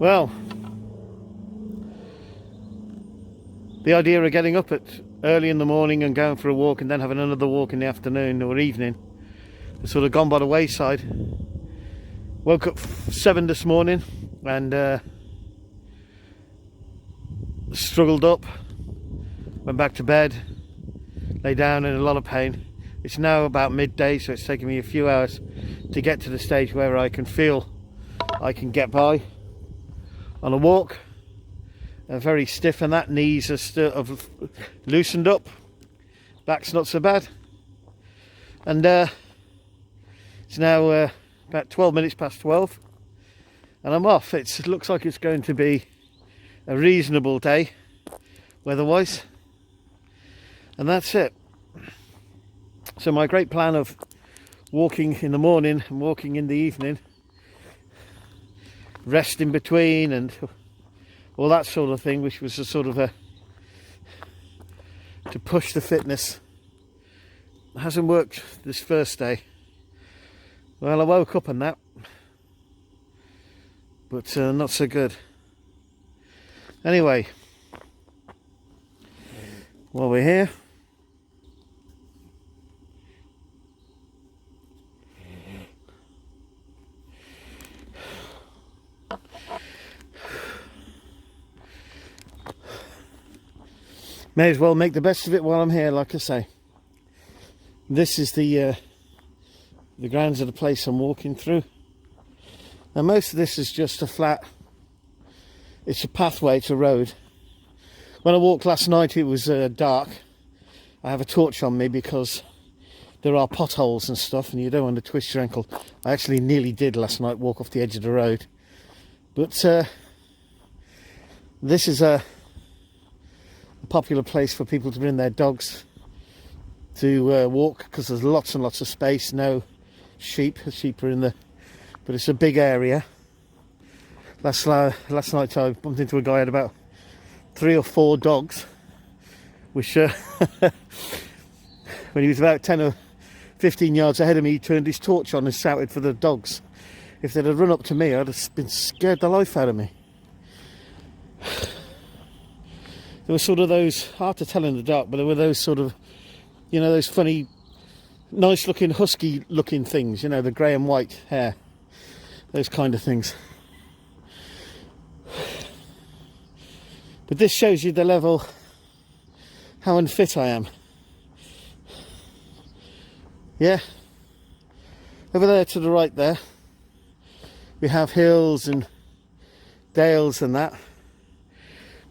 Well, the idea of getting up at early in the morning and going for a walk and then having another walk in the afternoon or evening has sort of gone by the wayside. Woke up 7 this morning and struggled up, went back to bed, lay down in a lot of pain. It's now about midday, so it's taken me a few hours to get to the stage where I can feel I can get by on a walk. Very stiff, and that knees are still have loosened up. Back's not so bad, and it's now about 12 minutes past 12, and I'm off. It looks like it's going to be a reasonable day weather-wise, and that's it. So my great plan of walking in the morning and walking in the evening, rest in between and all that sort of thing, which was a sort of to push the fitness, hasn't worked this first day. Well, I woke up on that, but not so good. Anyway, while we're here, may as well make the best of it while I'm here. Like I say, this is the grounds of the place I'm walking through, and most of this is just a flat, it's a pathway, it's a road. When I walked last night it was dark. I have a torch on me because there are potholes and stuff and you don't want to twist your ankle. I actually nearly did last night, walk off the edge of the road, but this is a popular place for people to bring their dogs to walk, because there's lots and lots of space. No sheep are in the, but it's a big area. Last night I bumped into a guy who had about 3 or 4 dogs, which when he was about 10 or 15 yards ahead of me, he turned his torch on and shouted for the dogs. If they'd have run up to me, I'd have been scared the life out of me. There were sort of those, hard to tell in the dark, but there were those sort of, you know, those funny, nice looking, husky looking things, you know, the grey and white hair, those kind of things. But this shows you the level, how unfit I am. Yeah. Over there to the right there, we have hills and dales and that.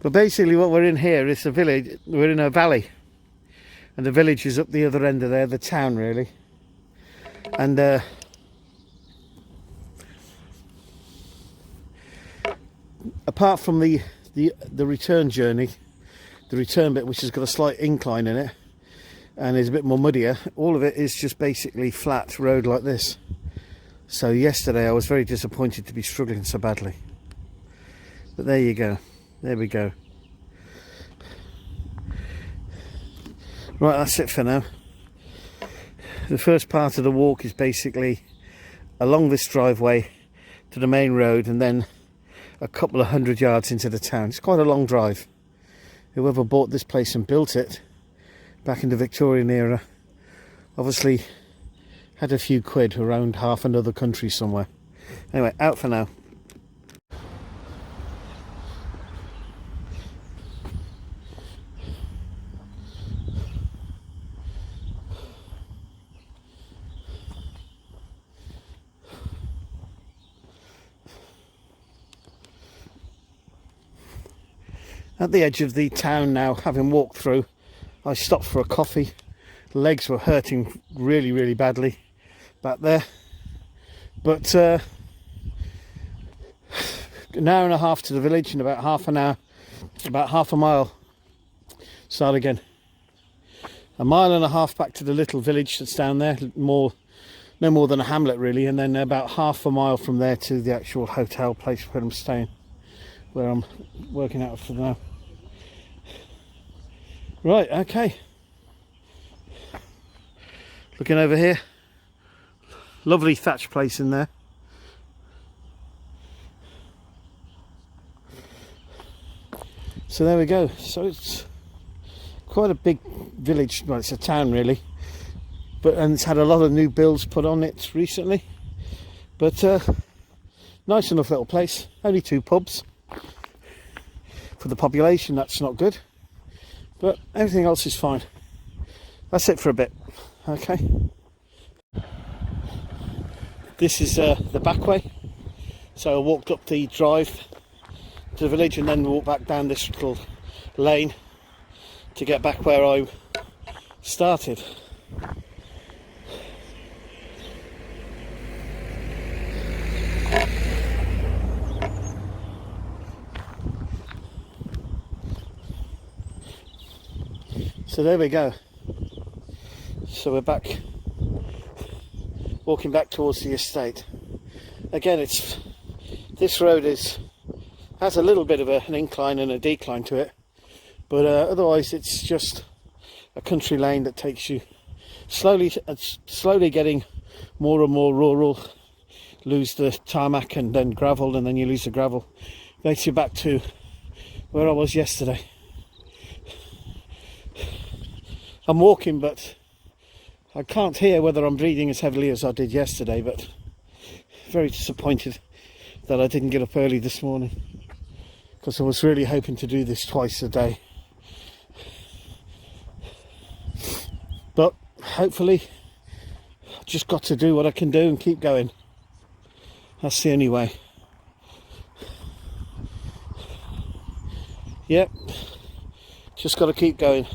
But basically what we're in here is a village. We're in a valley, and the village is up the other end of there, the town really. And apart from the return journey, the return bit, which has got a slight incline in it and is a bit more muddier, all of it is just basically flat road like this. So yesterday I was very disappointed to be struggling so badly, but there you go. There we go. Right, that's it for now. The first part of the walk is basically along this driveway to the main road and then a couple of 100 yards into the town. It's quite a long drive. Whoever bought this place and built it back in the Victorian era obviously had a few quid around half another country somewhere. Anyway, out for now. At the edge of the town now, having walked through, I stopped for a coffee. Legs were hurting really, really badly back there. But an hour and a half to the village and about half an hour, about half a mile. Start again. A mile and a half back to the little village that's down there, no more than a hamlet really, and then about half a mile from there to the actual hotel place where I'm staying, where I'm working out for now. Right, okay. Looking over here, lovely thatched place in there. So there we go. So it's quite a big village. Well, it's a town really, and it's had a lot of new builds put on it recently. But nice enough little place. Only 2 pubs for the population. That's not good, but everything else is fine. That's it for a bit. Okay. This is the back way. So I walked up the drive to the village and then walked back down this little lane to get back where I started. So there we go. So we're back, walking back towards the estate. Again, this road has a little bit of an incline and a decline to it, but otherwise it's just a country lane that takes you slowly getting more and more rural. Lose the tarmac and then gravel, and then you lose the gravel. Takes you back to where I was yesterday. I'm walking, but I can't hear whether I'm breathing as heavily as I did yesterday, but very disappointed that I didn't get up early this morning, because I was really hoping to do this twice a day. But hopefully I've just got to do what I can do and keep going. That's the only way. Yep, just got to keep going.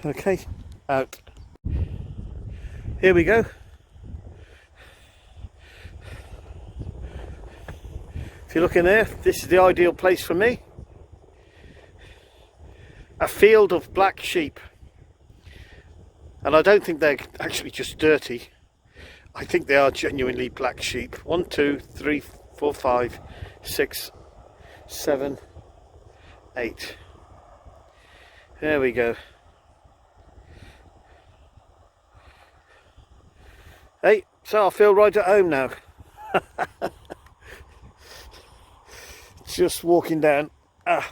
Okay, out. Here we go. If you look in there, this is the ideal place for me. A field of black sheep. And I don't think they're actually just dirty. I think they are genuinely black sheep. 1, 2, 3, 4, 5, 6, 7, 8. There we go. Hey, so I feel right at home now. Just walking down. Out.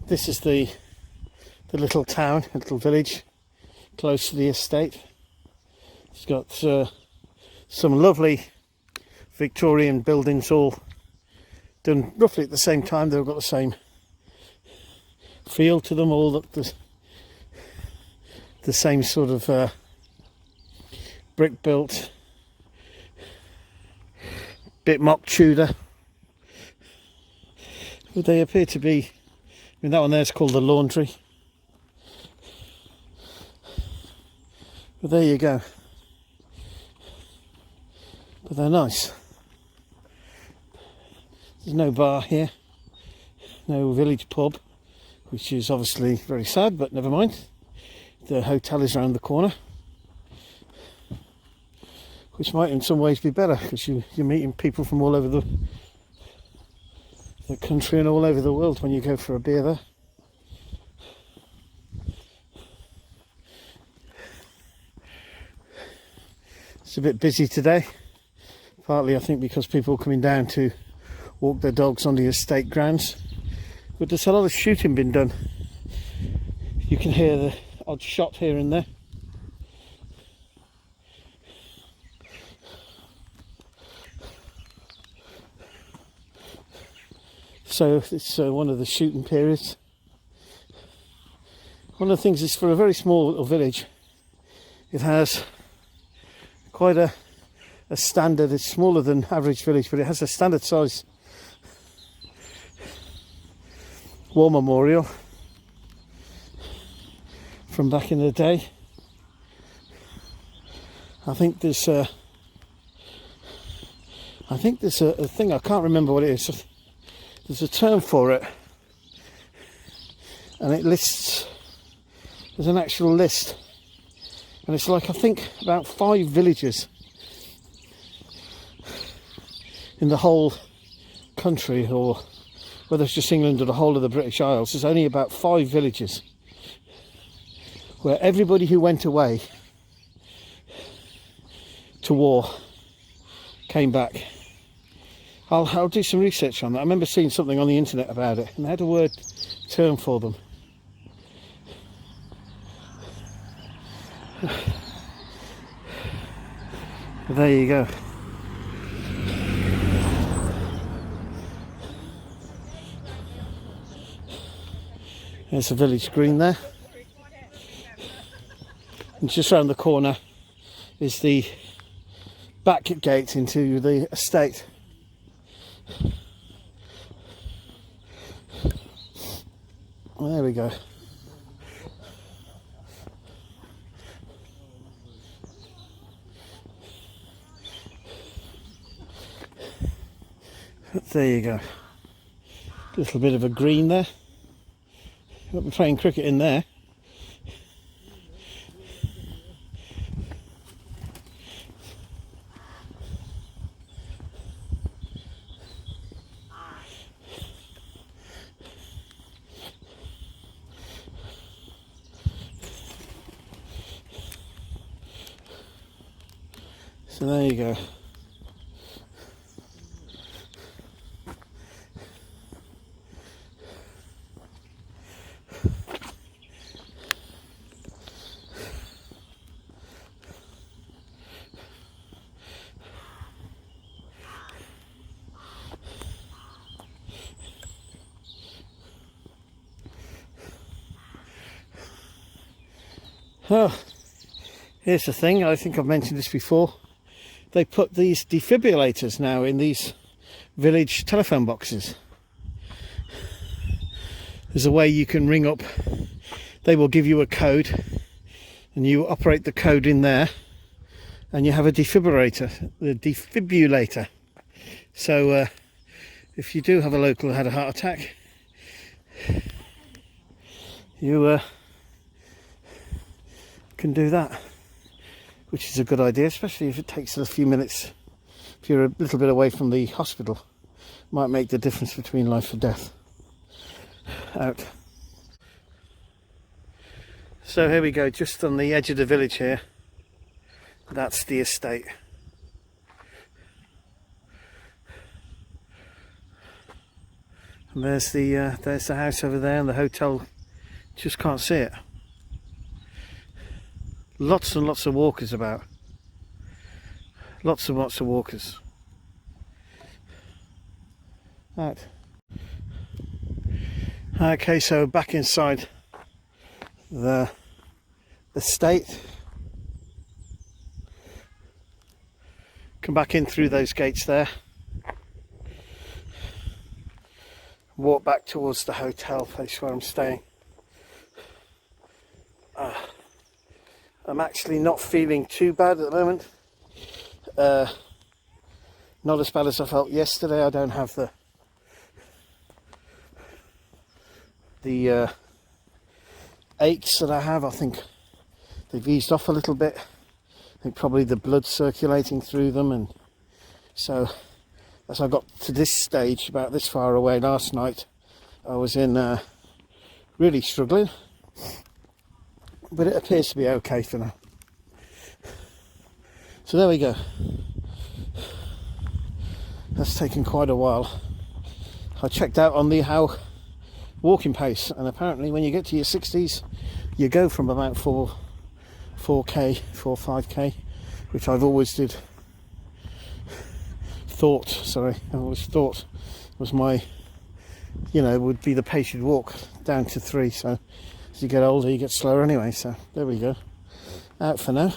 This is the little town, a little village close to the estate. It's got some lovely Victorian buildings, all done roughly at the same time. They've got the same feel to them, all the same sort of brick built, bit mock Tudor. But they appear to be, I mean, that one there is called the laundry. But there you go. But they're nice. There's no bar here, no village pub, which is obviously very sad, but never mind. The hotel is around the corner, which might in some ways be better, because you're meeting people from all over the country and all over the world when you go for a beer there. It's a bit busy today, partly I think because people are coming down to walk their dogs on the estate grounds, but there's a lot of shooting been done. You can hear the odd shot here and there. So it's one of the shooting periods. One of the things is, for a very small little village, it has quite a standard. It's smaller than average village, but it has a standard size war memorial from back in the day. I think there's a thing, I can't remember what it is. There's a term for it, and it lists, there's an actual list, and it's like, I think about 5 villages in the whole country, or whether it's just England or the whole of the British Isles. There's only about 5 villages where everybody who went away to war, came back. I'll do some research on that. I remember seeing something on the internet about it, and they had a word term for them. But there you go. There's a village green there. And just round the corner is the back gate into the estate. There we go. There you go. Little bit of a green there. Got me playing cricket in there. So there you go. Oh, here's the thing, I think I've mentioned this before. They put these defibrillators now in these village telephone boxes. There's a way you can ring up, they will give you a code and you operate the code in there and you have a defibrillator. So if you do have a local who had a heart attack, you can do that, which is a good idea, especially if it takes a few minutes. If you're a little bit away from the hospital, might make the difference between life and death. Out. So here we go, just on the edge of the village here. That's the estate. And there's the house over there, and the hotel. Just can't see it. Lots and lots of walkers about. Lots and lots of walkers. Right. Okay, so back inside the estate. Come back in through those gates there. Walk back towards the hotel place where I'm staying. I'm actually not feeling too bad at the moment. Not as bad as I felt yesterday. I don't have the aches that I have. I think they've eased off a little bit. I think probably the blood circulating through them, and so as I got to this stage, about this far away last night, I was in really struggling. But it appears to be okay for now. So there we go. That's taken quite a while. I checked out on the how walking pace, and apparently when you get to your 60s, you go from about 5k, which I've always thought was my, would be the pace you'd walk, down to 3. So as you get older, you get slower anyway. So there we go. Out for now.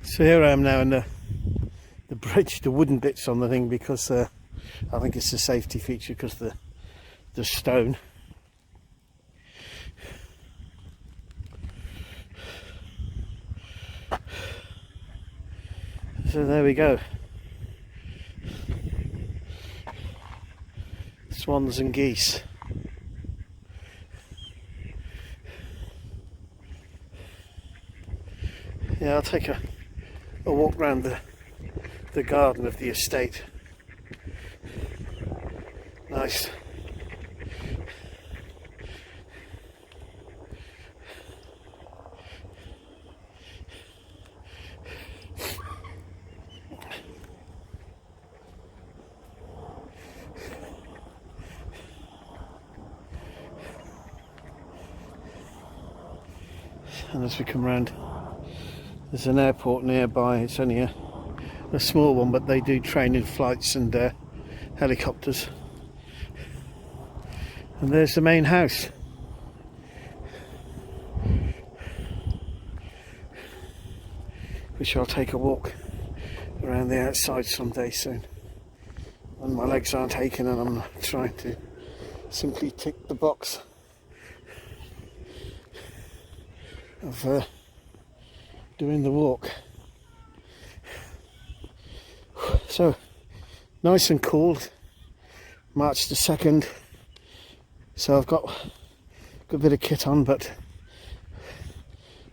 So here I am now in the bridge, the wooden bits on the thing, because I think it's a safety feature because the stone. So there we go. Swans and geese. Yeah, I'll take a walk round the garden of the estate. Nice. And as we come round, there's an airport nearby. It's only a small one, but they do training flights and helicopters. And there's the main house. Which I'll take a walk around the outside someday soon. When my legs aren't aching and I'm not trying to simply tick the box of doing the walk. So nice and cool. March the 2nd. So I've got a good bit of kit on, but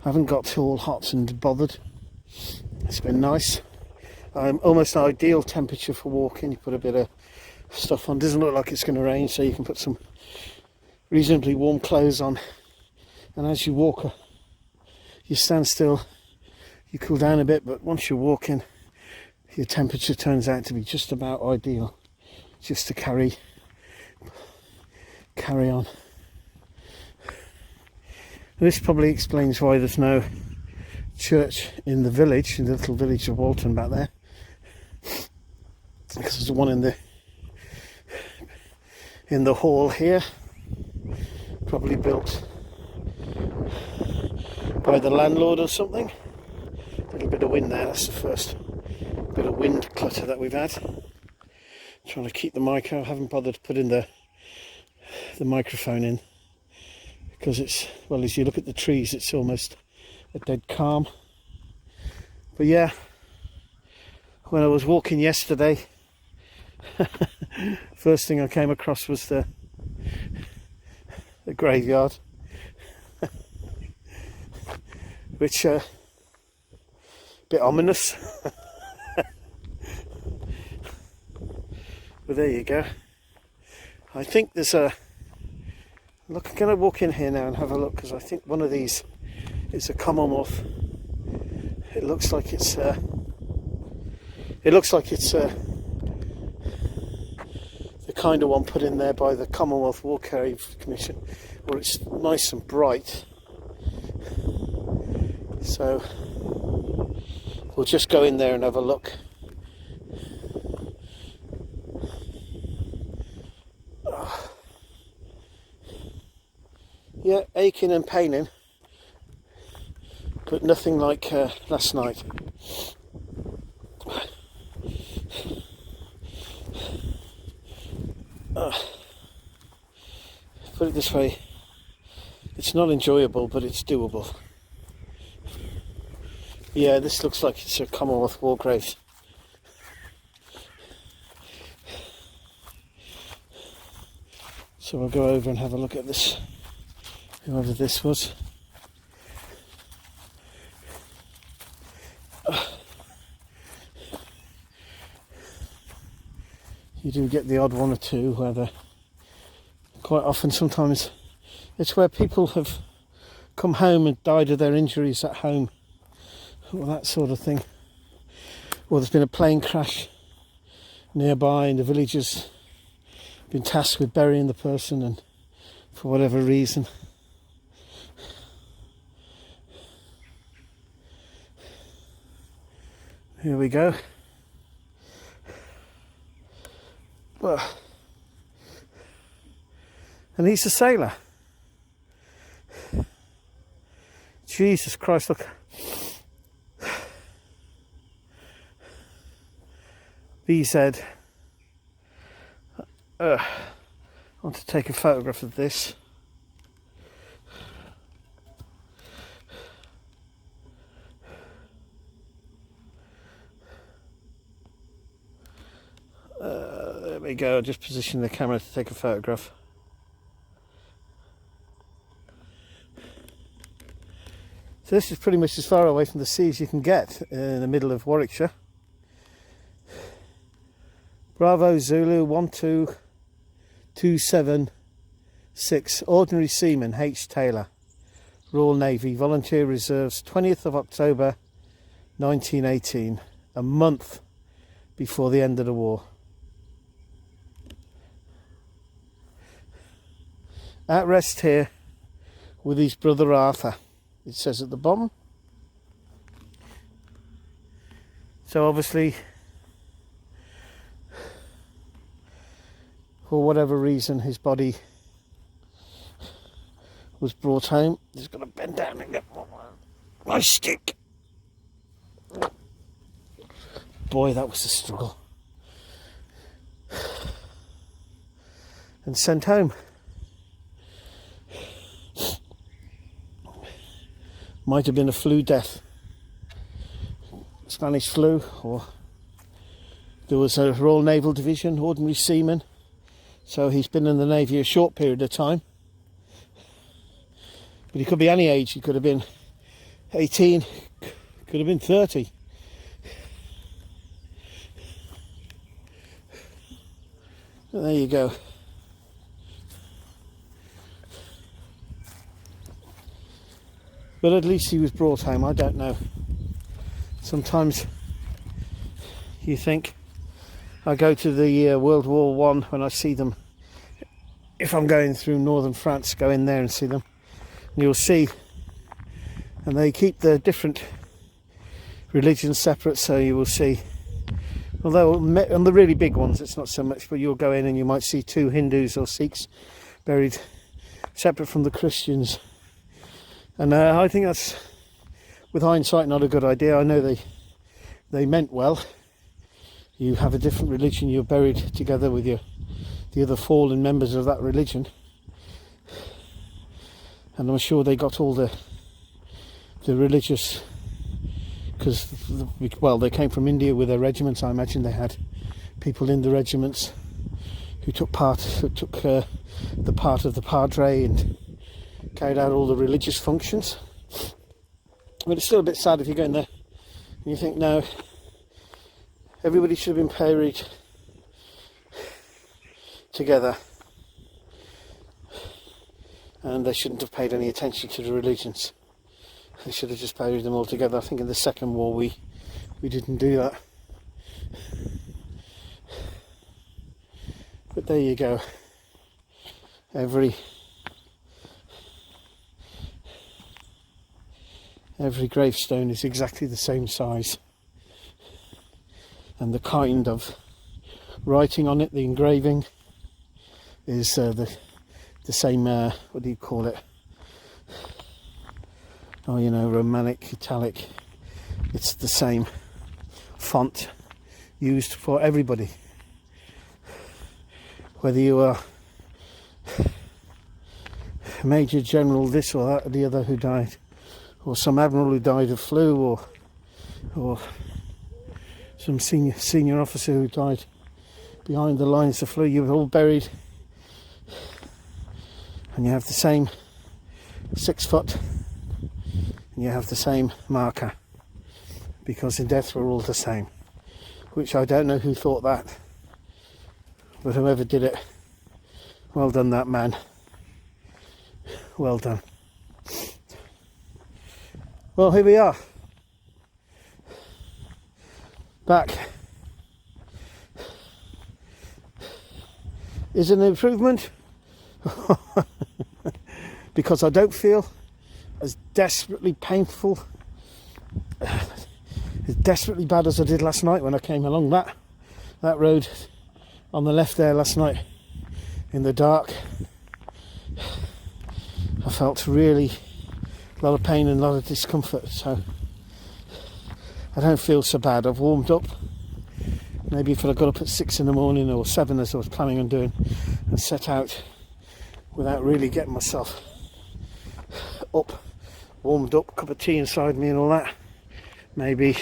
I haven't got all hot and bothered. It's been nice. Almost ideal temperature for walking. You put a bit of stuff on. Doesn't look like it's going to rain, so you can put some reasonably warm clothes on. And as you walk, you stand still, you cool down a bit, but once you're walking, your temperature turns out to be just about ideal, just to carry on. And this probably explains why there's no church in the village, in the little village of Walton back there, because there's one in the hall here, probably built by the landlord or something. A little bit of wind there. That's the first bit of wind clutter that we've had. Trying to keep the mic. I haven't bothered putting the microphone in because it's, well, as you look at the trees, it's almost a dead calm. But yeah, when I was walking yesterday, first thing I came across was the graveyard, which bit ominous. But there you go. I think there's a look. I'm going to walk in here now and have a look, because I think one of these is a Commonwealth. It looks like it's the kind of one put in there by the Commonwealth War Cave Commission, where it's nice and bright. So we'll just go in there and have a look. Yeah, aching and paining, but nothing like last night. Put it this way, it's not enjoyable, but it's doable. Yeah, this looks like it's a Commonwealth War Graves. So we'll go over and have a look at this, whoever this was. You do get the odd one or two where they're quite often, sometimes it's where people have come home and died of their injuries at home, or that sort of thing. Or there's been a plane crash nearby and the villagers been tasked with burying the person, and for whatever reason here we go. Well, and he's a sailor. Jesus Christ, look. BZ. I want to take a photograph of this. There we go, just position the camera to take a photograph. So this is pretty much as far away from the sea as you can get in the middle of Warwickshire. Bravo Zulu 12276, Ordinary Seaman H. Taylor, Royal Navy, Volunteer Reserves, 20th of October 1918, a month before the end of the war. At rest here with his brother Arthur. it says at the bottom. So obviously, for whatever reason, his body was brought home. Just got to bend down and get my stick. Boy, that was a struggle. And sent home. Might have been a flu death. Spanish flu, or there was a Royal Naval Division, ordinary seaman. So he's been in the Navy a short period of time. But he could be any age. He could have been 18, could have been 30. And there you go. But at least he was brought home. I don't know. Sometimes you think, I go to the World War I when I see them. If I'm going through northern France, go in there and see them. And you'll see, and they keep the different religions separate, so you will see, although on the really big ones it's not so much, but you'll go in and you might see 2 Hindus or Sikhs buried separate from the Christians. And I think that's, with hindsight, not a good idea. I know they meant well. You have a different religion, you're buried together with the other fallen members of that religion. And I'm sure they got all the religious, because, well, they came from India with their regiments. I imagine they had people in the regiments who took the part of the padre and carried out all the religious functions. But it's still a bit sad if you go in there and you think, no, everybody should have been buried together, and they shouldn't have paid any attention to the religions. They should have just buried them all together. I think in the Second War we didn't do that. But there you go. Every gravestone is exactly the same size, and the kind of writing on it, the engraving, is the same, what do you call it? Oh, you know, Romanic, italic. It's the same font used for everybody. Whether you are Major General this or that or the other who died, or some admiral who died of flu, or some senior officer who died behind the lines of flu, you're all buried, and you have the same 6 foot, and you have the same marker, because in death we're all the same. Which I don't know who thought that, but whoever did it, well done, that man. Well done. Well, here we are, back. Is it an improvement? Because I don't feel as desperately painful, as desperately bad as I did last night when I came along that road on the left there last night in the dark. I felt really a lot of pain and a lot of discomfort, so I don't feel so bad. I've warmed up. Maybe if I got up at 6 in the morning or 7 as I was planning on doing, and set out without really getting myself up, warmed up, cup of tea inside me and all that, maybe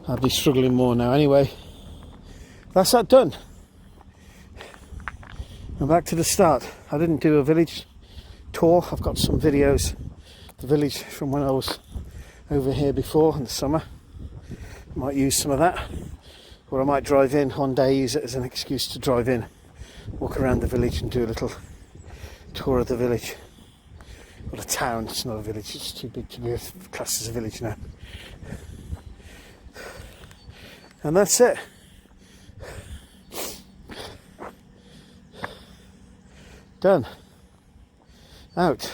I'll be struggling more now. Anyway, that's that done. I'm back to the start. I didn't do a village tour. I've got some videos, the village from when I was over here before in the summer. Might use some of that, or I might drive in one day, use it as an excuse to drive in, walk around the village and do a little tour of the village. Well, a town, it's not a village, it's too big to be classed as a village now. And that's it. Done. Out.